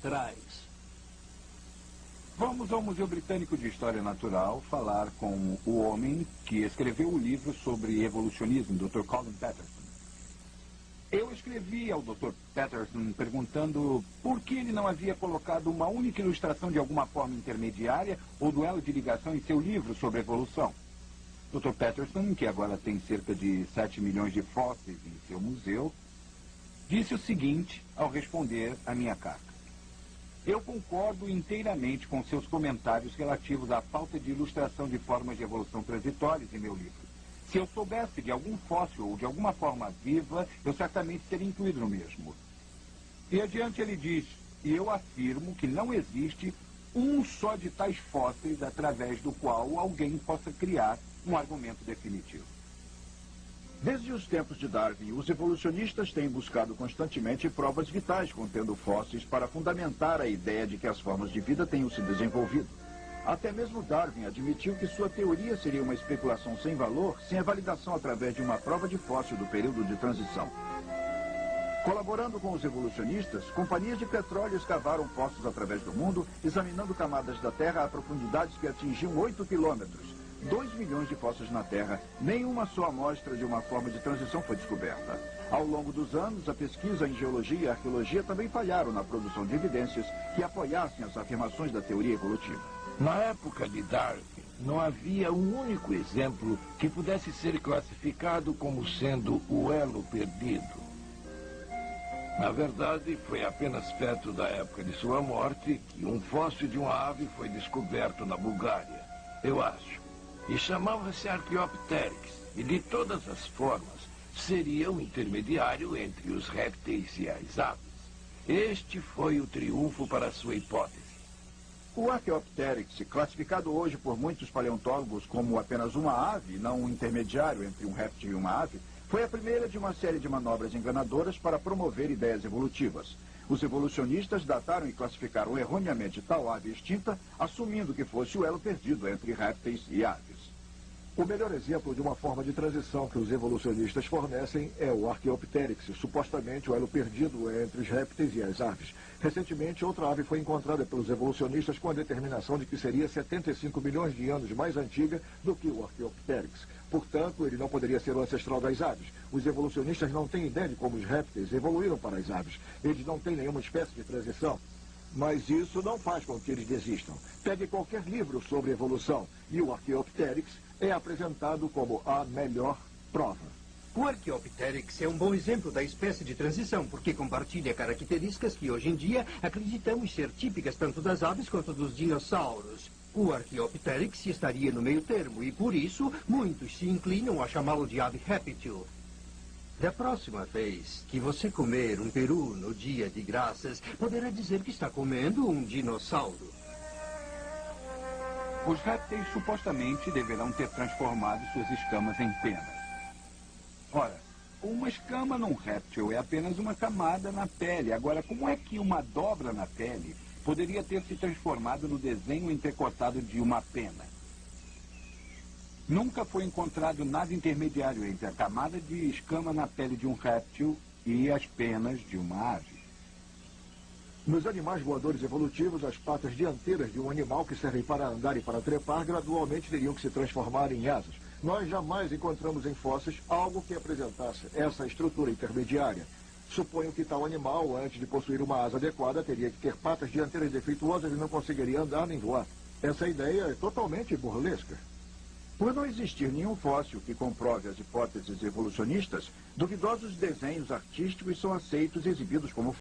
atrás. Vamos ao Museu Britânico de História Natural falar com o homem que escreveu o livro sobre evolucionismo, Dr. Colin Patterson. Eu escrevi ao Dr. Patterson perguntando por que ele não havia colocado uma única ilustração de alguma forma intermediária ou duelo de ligação em seu livro sobre evolução. Dr. Patterson, que agora tem cerca de 7 milhões de fósseis em seu museu, disse o seguinte ao responder à minha carta. Eu concordo inteiramente com seus comentários relativos à falta de ilustração de formas de evolução transitórias em meu livro. Se eu soubesse de algum fóssil ou de alguma forma viva, eu certamente teria incluído no mesmo. E adiante ele diz, e eu afirmo que não existe um só de tais fósseis através do qual alguém possa criar um argumento definitivo. Desde os tempos de Darwin, os evolucionistas têm buscado constantemente provas vitais contendo fósseis para fundamentar a ideia de que as formas de vida tenham se desenvolvido. Até mesmo Darwin admitiu que sua teoria seria uma especulação sem valor, sem a validação através de uma prova de fóssil do período de transição. Colaborando com os evolucionistas, companhias de petróleo escavaram poços através do mundo, examinando camadas da Terra a profundidades que atingiam 8 quilômetros. 2 milhões de fósseis na Terra, nenhuma só amostra de uma forma de transição foi descoberta. Ao longo dos anos, a pesquisa em geologia e arqueologia também falharam na produção de evidências que apoiassem as afirmações da teoria evolutiva. Na época de Darwin, não havia um único exemplo que pudesse ser classificado como sendo o elo perdido. Na verdade, foi apenas perto da época de sua morte que um fóssil de uma ave foi descoberto na Bulgária, eu acho. E chamava-se Archaeopteryx, e de todas as formas, seria o intermediário entre os répteis e as aves. Este foi o triunfo para sua hipótese. O Archaeopteryx, classificado hoje por muitos paleontólogos como apenas uma ave, não um intermediário entre um réptil e uma ave, foi a primeira de uma série de manobras enganadoras para promover ideias evolutivas. Os evolucionistas dataram e classificaram erroneamente tal ave extinta, assumindo que fosse o elo perdido entre répteis e aves. O melhor exemplo de uma forma de transição que os evolucionistas fornecem é o Archaeopteryx, supostamente o elo perdido entre os répteis e as aves. Recentemente, outra ave foi encontrada pelos evolucionistas com a determinação de que seria 75 milhões de anos mais antiga do que o Archaeopteryx. Portanto, ele não poderia ser o ancestral das aves. Os evolucionistas não têm ideia de como os répteis evoluíram para as aves. Eles não têm nenhuma espécie de transição. Mas isso não faz com que eles desistam. Pegue qualquer livro sobre evolução e o Archaeopteryx é apresentado como a melhor prova. O Archaeopteryx é um bom exemplo da espécie de transição, porque compartilha características que hoje em dia acreditamos ser típicas tanto das aves quanto dos dinossauros. O Archaeopteryx estaria no meio termo e, por isso, muitos se inclinam a chamá-lo de ave réptil. Da próxima vez que você comer um peru no dia de graças, poderá dizer que está comendo um dinossauro. Os répteis supostamente deverão ter transformado suas escamas em penas. Ora, uma escama num réptil é apenas uma camada na pele. Agora, como é que uma dobra na pele poderia ter se transformado no desenho entrecotado de uma pena? Nunca foi encontrado nada intermediário entre a camada de escama na pele de um réptil e as penas de uma ave. Nos animais voadores evolutivos, as patas dianteiras de um animal que servem para andar e para trepar gradualmente teriam que se transformar em asas. Nós jamais encontramos em fósseis algo que apresentasse essa estrutura intermediária. Suponho que tal animal, antes de possuir uma asa adequada, teria que ter patas dianteiras defeituosas e não conseguiria andar nem voar. Essa ideia é totalmente burlesca. Por não existir nenhum fóssil que comprove as hipóteses evolucionistas, duvidosos desenhos artísticos são aceitos e exibidos como